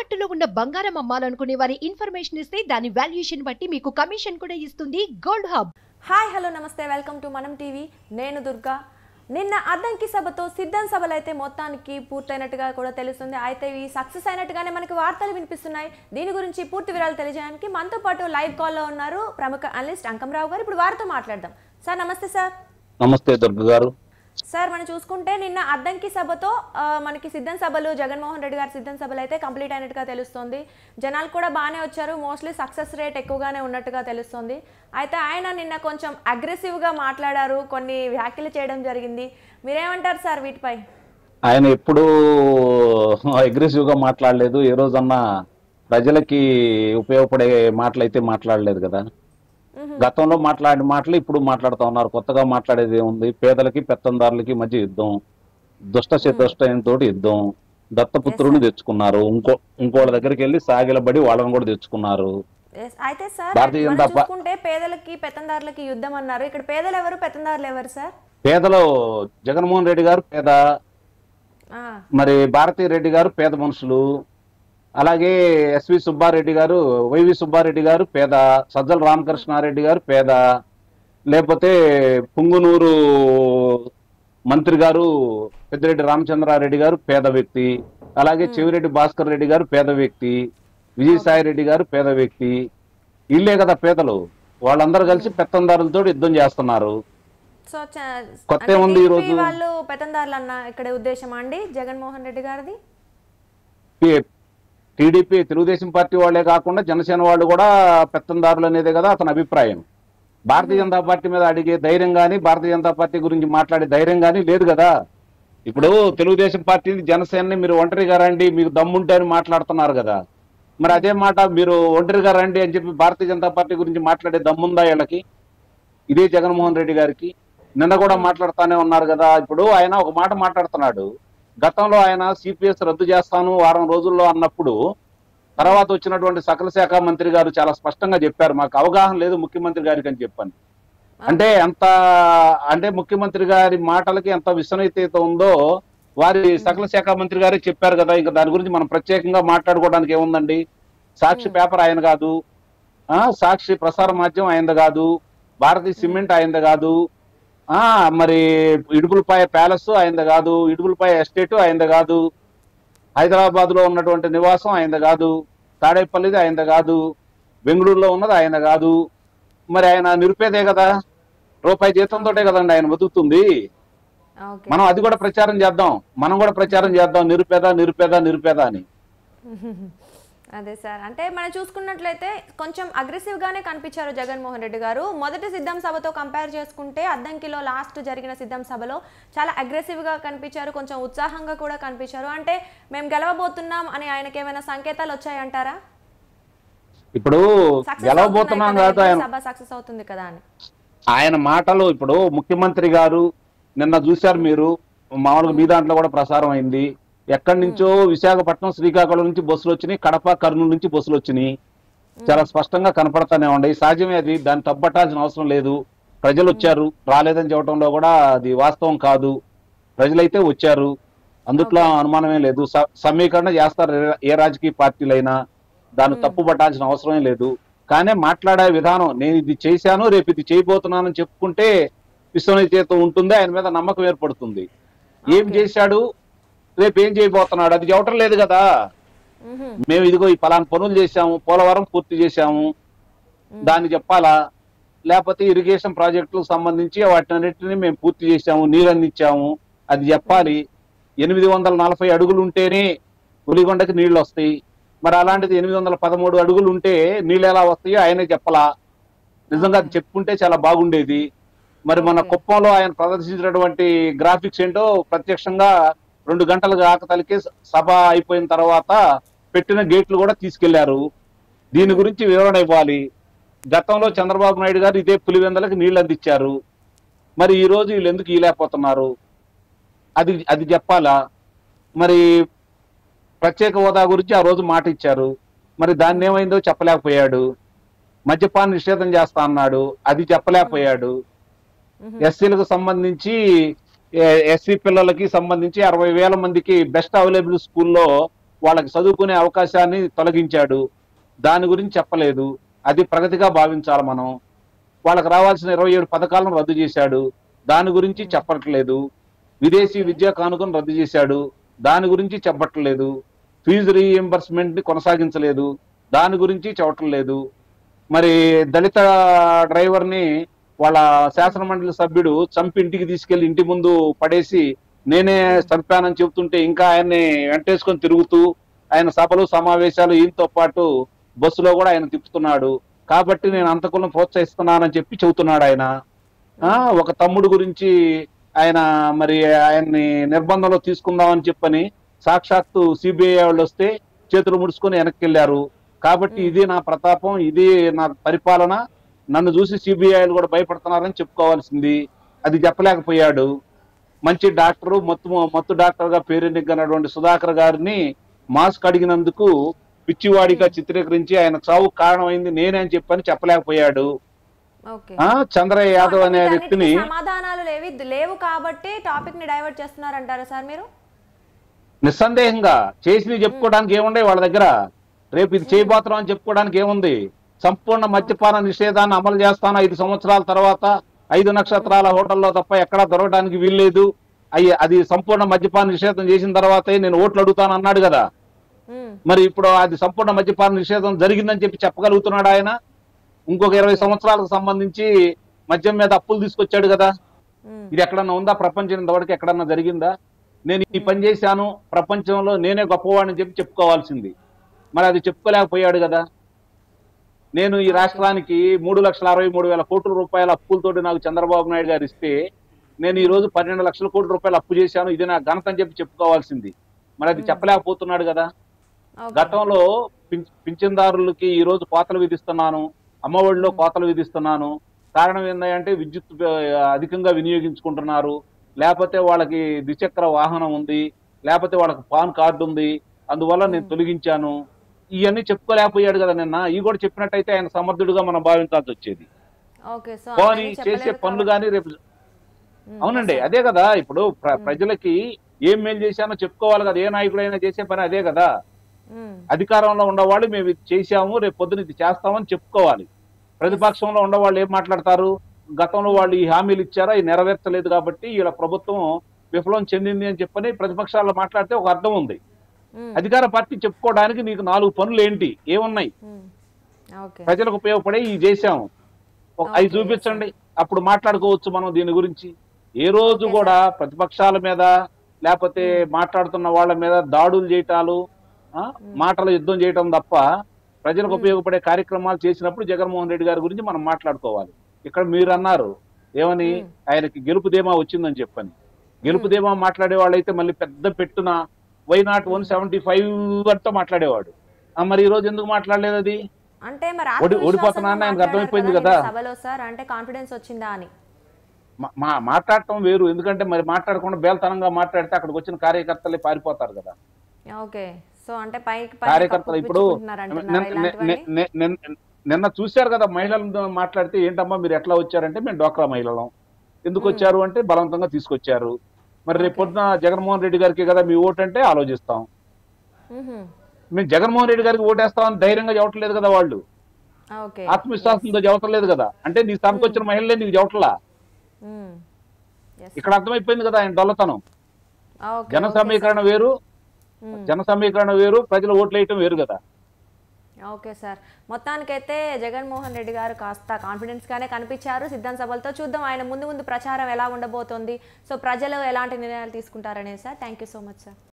తాకట్టులో ఉన్న బంగారం అమ్మాలనుకునే వారి ఇన్ఫర్మేషన్ ఇస్తే దాని వాల్యుయేషన్ బట్టి మీకు కమిషన్ కూడా ఇస్తుంది గోల్డ్ హబ్. హాయ్ హలో నమస్తే, వెల్కమ్ టు మనం టీవీ. నేను దుర్గా. నిన్న అద్దంకి సభతో సిద్ధం సభలు అయితే మొత్తానికి పూర్తయినట్టుగా కూడా తెలుస్తుంది. అయితే ఇవి సక్సెస్ అయినట్టుగానే మనకి వార్తలు వినిపిస్తున్నాయి. దీని గురించి పూర్తి వివరాలు తెలియజేయడానికి మనతో పాటు లైవ్ కాల్లో ఉన్నారు ప్రముఖ అనలిస్ట్ అంకంరావు గారు. ఇప్పుడు వారితో మాట్లాడదాం. సార్ నమస్తే. సార్ నమస్తే దుర్గ గారు. సార్ మనం చూసుకుంటే నిన్న అద్దంకి సభతో మనకి సిద్ధం సభలు జగన్మోహన్ రెడ్డి గారి సిద్ధం సభలు అయితే కంప్లీట్ అయినట్టుగా తెలుస్తుంది. జనాలు కూడా బాగానే వచ్చారు. మోస్ట్లీ సక్సెస్ రేట్ ఎక్కువగానే ఉన్నట్టుగా తెలుస్తుంది. అయితే ఆయన నిన్న కొంచెం అగ్రెసివ్గా మాట్లాడారు, కొన్ని వ్యాఖ్యలు చేయడం జరిగింది. మీరేమంటారు సార్ వీటిపై? ఆయన ఎప్పుడు అగ్రెసివ్గా మాట్లాడలేదు. ఏ రోజన్నా ప్రజలకి ఉపయోగపడే మాటలు అయితే మాట్లాడలేదు కదా. గతంలో మాట్లాడిన మాటలు ఇప్పుడు మాట్లాడుతూ ఉన్నారు. కొత్తగా మాట్లాడేది ఏముంది? పేదలకి పెత్తందారులకి మధ్య యుద్ధం, దుష్ట చతుష్టయంతో యుద్ధం, దత్తపుత్రుని తెచ్చుకున్నారు. ఇంకోళ్ళ దగ్గరికి వెళ్ళి సాగిలబడి వాళ్ళని కూడా తెచ్చుకున్నారు. అయితే సార్ చూసుకుంటే పేదలకి పెత్తందారులకి యుద్ధం అన్నారు. ఇక్కడ పేదలు ఎవరు, పెత్తందారులు ఎవరు సార్? పేదలు జగన్మోహన్ రెడ్డి గారు పేద, మరి భారతీ రెడ్డి గారు పేద మనుషులు, అలాగే ఎస్వి సుబ్బారెడ్డి గారు, వైవి సుబ్బారెడ్డి గారు పేద, సజ్జల రామకృష్ణారెడ్డి గారు పేద, లేకపోతే పుంగునూరు మంత్రి గారు పెద్దిరెడ్డి రామచంద్రారెడ్డి గారు పేద వ్యక్తి, అలాగే చెవిరెడ్డి భాస్కర్ రెడ్డి గారు పేద వ్యక్తి, విజయసాయి రెడ్డి గారు పేద వ్యక్తి. వీళ్ళే కదా పేదలు. వాళ్ళందరూ కలిసి పెత్తందారులతో యుద్ధం చేస్తున్నారు. సో కొత్త ఏముంది ఈ రోజు? వాళ్ళు పెత్తందారులు అన్న ఇక్కడ ఉద్దేశం అండి జగన్మోహన్ రెడ్డి గారిది? టీడీపీ తెలుగుదేశం పార్టీ వాళ్లే కాకుండా జనసేన వాళ్ళు కూడా పెత్తందారులు అనేదే కదా అతని అభిప్రాయం. భారతీయ జనతా పార్టీ మీద అడిగే ధైర్యం కానీ, భారతీయ జనతా పార్టీ గురించి మాట్లాడే ధైర్యం కానీ లేదు కదా. ఇప్పుడు తెలుగుదేశం పార్టీని, జనసేనని మీరు ఒంటరిగా రండి, మీకు దమ్ముంటే అని మాట్లాడుతున్నారు కదా. మరి అదే మాట మీరు ఒంటరిగా రండి అని చెప్పి భారతీయ జనతా పార్టీ గురించి మాట్లాడే దమ్ముందా వీళ్ళకి? ఇదే జగన్మోహన్ రెడ్డి గారికి నిన్న కూడా మాట్లాడుతూనే ఉన్నారు కదా. ఇప్పుడు ఆయన ఒక మాట మాట్లాడుతున్నాడు. గతంలో ఆయన సిపిఎస్ రద్దు చేస్తాను వారం రోజుల్లో అన్నప్పుడు తర్వాత వచ్చినటువంటి సకల శాఖ మంత్రి గారు చాలా స్పష్టంగా చెప్పారు, మాకు అవగాహన లేదు ముఖ్యమంత్రి గారికి అని చెప్పాను. అంటే ముఖ్యమంత్రి గారి మాటలకి ఎంత విశ్వనీయత ఉందో వారి సకల శాఖ మంత్రి గారే చెప్పారు కదా. ఇంకా దాని గురించి మనం ప్రత్యేకంగా మాట్లాడుకోవడానికి ఏముందండి? సాక్షి పేపర్ ఆయన కాదు, సాక్షి ప్రసార మాధ్యమం ఆయనది కాదు, భారతీయ సిమెంట్ ఆయనది కాదు, మరి ఇడుగులపాయ ప్యాలెస్ ఆయనది కాదు, ఇడుగులపాయ ఎస్టేట్ ఆయనది కాదు, హైదరాబాద్ లో ఉన్నటువంటి నివాసం ఆయనది కాదు, తాడేపల్లిది ఆయనది కాదు, బెంగళూరులో ఉన్నది ఆయన కాదు. మరి ఆయన నిరుపేదే కదా, రూపాయి జీతంతో కదండి ఆయన బతుకుతుంది. మనం అది కూడా ప్రచారం చేద్దాం, మనం కూడా ప్రచారం చేద్దాం, నిరుపేద నిరుపేద నిరుపేద అని. అదే సార్, అంటే మనం చూసుకున్నట్లయితే కొంచెం అగ్రెసివ్ గానే కనిపించారు జగన్మోహన్ రెడ్డి గారు. మొదటి సిద్ధం సభతో కంపేర్ చేసుకుంటే అద్దంకిలో లాస్ట్ జరిగిన సిద్ధం సభలో చాలా అగ్రెసివ్ గా కనిపించారు, కొంచెం ఉత్సాహంగా కూడా కనిపించారు. అంటే మేము గెలవబోతున్నాం అని ఆయనకి ఏమైనా సంకేతాలు వచ్చాయంటారా? ఇప్పుడు గెలవబోతున్నాం కాదు, సభ సక్సెస్ అవుతుంది కదా అని ఆయన మాటలు. ఇప్పుడు ముఖ్యమంత్రి గారు నిన్న చూశారు మీరు, మామూలుగా మీ దాంట్లో కూడా ప్రసారం అయింది. ఎక్కడి నుంచో విశాఖపట్నం, శ్రీకాకుళం నుంచి బస్సులు వచ్చినాయి, కడప, కర్నూలు నుంచి బస్సులు వచ్చినాయి. చాలా స్పష్టంగా కనపడతానే ఉన్నాయి. సహజమే అది, దాన్ని తప్పట్టాల్సిన అవసరం లేదు. ప్రజలు వచ్చారు, రాలేదని చెప్పడంలో కూడా అది వాస్తవం కాదు. ప్రజలైతే వచ్చారు, అందుట్లో అనుమానమే లేదు. సమీకరణ చేస్తారు ఏ రాజకీయ పార్టీలైనా, దాన్ని తప్పు పట్టాల్సిన అవసరమే లేదు. కానీ మాట్లాడే విధానం, నేను ఇది చేశాను రేపు ఇది చేయబోతున్నానని చెప్పుకుంటే విశ్వనీయత ఉంటుంది, ఆయన మీద నమ్మకం ఏర్పడుతుంది. ఏం చేశాడు, రేపు ఏం చేయబోతున్నాడు అది చెప్పటం లేదు కదా. మేము ఇదిగో ఈ పలానా పనులు చేశాము, పోలవరం పూర్తి చేశాము దాన్ని చెప్పాలా, లేకపోతే ఇరిగేషన్ ప్రాజెక్టులకు సంబంధించి వాటినన్నింటినీ మేము పూర్తి చేశాము, నీరు అందించాము అది చెప్పాలి. 840 అడుగులు ఉంటేనే పులిగొండకి నీళ్లు వస్తాయి. మరి అలాంటిది 813 అడుగులు ఉంటే నీళ్ళు ఎలా వస్తాయో ఆయనే చెప్పలా. నిజంగా అది చెప్పుకుంటే చాలా బాగుండేది. మరి మన కుప్పంలో ఆయన ప్రదర్శించినటువంటి గ్రాఫిక్స్ ఏంటో ప్రత్యక్షంగా 2 గంటలు ఆకతలికి సభ అయిపోయిన తర్వాత పెట్టిన గేట్లు కూడా తీసుకెళ్లారు. దీని గురించి వివరణ ఇవ్వాలి. గతంలో చంద్రబాబు నాయుడు గారు ఇదే పులివెందలకు నీళ్లు అందించారు. మరి ఈ రోజు వీళ్ళు ఎందుకు ఇయలేకపోతున్నారు అది చెప్పాలా. మరి ప్రత్యేక హోదా గురించి ఆ రోజు మాట ఇచ్చారు, మరి దాన్ని ఏమైందో చెప్పలేకపోయాడు. మద్యపాన నిషేధం చేస్తా అన్నాడు, అది చెప్పలేకపోయాడు. ఎస్సీలకు సంబంధించి ఎస్సీ పిల్లలకి సంబంధించి 60,000 మందికి బెస్ట్ అవైలబుల్ స్కూల్లో వాళ్ళకి చదువుకునే అవకాశాన్ని తొలగించాడు. దాని గురించి చెప్పలేదు. అది ప్రగతిగా భావించాలి మనం. వాళ్ళకి రావాల్సిన 27 పథకాలను రద్దు చేశాడు. దాని గురించి చెప్పట్లేదు. విదేశీ ఓకే. విద్యా కానుకను రద్దు చేశాడు. దాని గురించి చెప్పట్లేదు. ఫీజు రీఎంబర్స్మెంట్ ని కొనసాగించలేదు. దాని గురించి చెప్పటం లేదు. మరి దళిత డ్రైవర్ ని వాళ్ళ శాసన మండలి సభ్యుడు చంపి ఇంటికి తీసుకెళ్లి ఇంటి ముందు పడేసి నేనే చంపానని చెబుతుంటే ఇంకా ఆయన్ని వెంటేసుకొని తిరుగుతూ ఆయన సభలు సమావేశాలు ఈయనతో పాటు బస్సులో కూడా ఆయన తిప్పుతున్నాడు. కాబట్టి నేను అంతకులను ప్రోత్సహిస్తున్నానని చెప్పి చెబుతున్నాడు ఆయన. ఒక తమ్ముడు గురించి ఆయన మరి ఆయన్ని నిర్బంధంలో తీసుకుందామని చెప్పని సాక్షాత్తు సిబిఐ వాళ్ళు వస్తే చేతులు ముడుచుకొని వెనక్కి వెళ్ళారు. కాబట్టి ఇది నా ప్రతాపం, ఇది నా పరిపాలన, నన్ను చూసి సిబిఐలు కూడా భయపడుతున్నారని చెప్పుకోవాల్సింది. అది చెప్పలేకపోయాడు. మంచి డాక్టరు, మత్తు డాక్టర్ గా పేరెన్నికన్నటువంటి సుధాకర్ గారిని మాస్క్ అడిగినందుకు పిచ్చివాడిగా చిత్రీకరించి ఆయన చావుకు కారణమైంది నేనే అని చెప్పని చెప్పలేకపోయాడు. ఓకే. చంద్రయ్య యాదవ్ అనే వ్యక్తిని సమాధానాలు లేవు కాబట్టి టాపిక్ ని డైవర్ట్ చేస్తున్నారంటారా సార్ మీరు? నిస్సందేహంగా చేసి చెప్పుకోవడానికి ఏముండే వాళ్ళ దగ్గర. రేపు ఇది చేయబోతున్నాం అని చెప్పుకోవడానికి ఏముంది? సంపూర్ణ మద్యపాన నిషేధాన్ని అమలు చేస్తాను 5 సంవత్సరాల తర్వాత 5 నక్షత్రాల హోటల్లో తప్ప ఎక్కడా దొరకడానికి వీల్లేదు. అది సంపూర్ణ మద్యపాన నిషేధం చేసిన తర్వాతే నేను ఓట్లు అడుగుతాను అన్నాడు కదా. మరి ఇప్పుడు అది సంపూర్ణ మద్యపాన నిషేధం జరిగిందని చెప్పి చెప్పగలుగుతున్నాడు ఆయన. ఇంకొక 20 సంవత్సరాలకు సంబంధించి మద్యం మీద అప్పులు తీసుకొచ్చాడు కదా. ఇది ఎక్కడన్నా ఉందా? ప్రపంచం ఇంతవరకు ఎక్కడన్నా జరిగిందా? నేను ఈ పని చేశాను, ప్రపంచంలో నేనే గొప్పవాడిని చెప్పి చెప్పుకోవాల్సింది. మరి అది చెప్పుకోలేకపోయాడు కదా. నేను ఈ రాష్ట్రానికి 3,63,000 కోట్ల రూపాయల అప్పులతోటి నాకు చంద్రబాబు నాయుడు గారు ఇస్తే నేను ఈ రోజు 12 లక్షల కోట్ల రూపాయలు అప్పు చేశాను, ఇది నా ఘనత అని చెప్పి చెప్పుకోవాల్సింది. మరి అది చెప్పలేకపోతున్నాడు కదా. గతంలో పింఛన్దారులకి ఈ రోజు కోతలు విధిస్తున్నాను, అమ్మఒడిలో కోతలు విధిస్తున్నాను. కారణం ఏంటంటే విద్యుత్ అధికంగా వినియోగించుకుంటున్నారు, లేకపోతే వాళ్ళకి ద్విచక్ర వాహనం ఉంది, లేకపోతే వాళ్ళకి పాన్ కార్డు ఉంది, అందువల్ల నేను తొలగించాను. ఇవన్నీ చెప్పుకోలేకపోయాడు కదా నిన్న. ఇవి కూడా చెప్పినట్టయితే ఆయన సమర్థుడుగా మనం భావించాల్సి వచ్చేది. పోనీ చేసే పనులు కానీ రేపు అవునండి అదే కదా. ఇప్పుడు ప్రజలకి ఏం మేలు చేశానో చెప్పుకోవాలి కదా. ఏ నాయకుడైనా చేసే పని అదే కదా. అధికారంలో ఉండేవాళ్ళు మేము ఇది చేశాము, రేపు పొద్దున ఇది చేస్తామని చెప్పుకోవాలి. ప్రతిపక్షంలో ఉండేవాళ్ళు ఏం మాట్లాడతారు? గతంలో వాళ్ళు ఈ హామీలు ఇచ్చారా, ఇది నెరవేర్చలేదు కాబట్టి ఇలా ప్రభుత్వం విఫలం చెందింది అని చెప్పని ప్రతిపక్షాల్లో మాట్లాడితే ఒక అర్థం ఉంది. అధికార పార్టీ చెప్పుకోవడానికి నీకు 4 పనులు ఏంటి, ఏమున్నాయి? ప్రజలకు ఉపయోగపడే ఇవి చేశాము, అవి చూపించండి, అప్పుడు మాట్లాడుకోవచ్చు మనం దీని గురించి. ఏ రోజు కూడా ప్రతిపక్షాల మీద లేకపోతే మాట్లాడుతున్న వాళ్ళ మీద దాడులు చేయటాలు, మాటల యుద్ధం చేయటం తప్ప ప్రజలకు ఉపయోగపడే కార్యక్రమాలు చేసినప్పుడు జగన్మోహన్ రెడ్డి గారి గురించి మనం మాట్లాడుకోవాలి. ఇక్కడ మీరు అన్నారు ఏమని, ఆయనకి గెలుపుదేమా వచ్చిందని చెప్పని. గెలుపుదేమా మాట్లాడే వాళ్ళైతే మళ్ళీ పెద్ద పెట్టున వైనాట్ 175 అంతా మాట్లాడేవాడు. మరి ఈ రోజు ఎందుకు మాట్లాడలేదు? అది అంటే మరి ఓడిపోతున్నానని ఆయనకు అర్థమైపోయింది కదా. సభలో సార్ అంటే కాన్ఫిడెన్స్ వచ్చిందా అని మాట్లాడటం వేరు. ఎందుకంటే మరి మాట్లాడకుండా బేల్తనంగా మాట్లాడితే అక్కడికి వచ్చిన కార్యకర్తలే పారిపోతారు కదా. ఓకే. సో అంటే కార్యకర్తలు ఇప్పుడు నిన్న చూశారు కదా, మహిళలతో మాట్లాడితే ఏంటమ్మా మీరు ఎట్లా వచ్చారంటే మేము డోక్రా మహిళలం. ఎందుకు వచ్చారు అంటే బలవంతంగా తీసుకొచ్చారు. మరి రేపు పొద్దున జగన్మోహన్ రెడ్డి గారికి కదా మీ ఓటు అంటే ఆలోచిస్తాం. మేము జగన్మోహన్ రెడ్డి గారికి ఓటేస్తామని ధైర్యంగా చెప్పట్లేదు కదా వాళ్ళు. ఆత్మవిశ్వాసంతో చెప్పట్లేదు కదా. అంటే నీ స్థానికి వచ్చిన మహిళలే నీకు చెప్పట్లా. ఇక్కడ అర్థమైపోయింది కదా ఆయన డొల్లతనం. జన సమీకరణ వేరు, ప్రజలు ఓట్లు వేయటం వేరు కదా. ఓకే సార్, మొత్తానికైతే జగన్మోహన్ రెడ్డి గారు కాస్త కాన్ఫిడెన్స్ గానే కనిపించారు సిద్ధం సభలతో. చూద్దాం ఆయన ముందు ప్రచారం ఎలా ఉండబోతోంది, సో ప్రజలు ఎలాంటి నిర్ణయాలు తీసుకుంటారనేది. Sir thank you so much sir.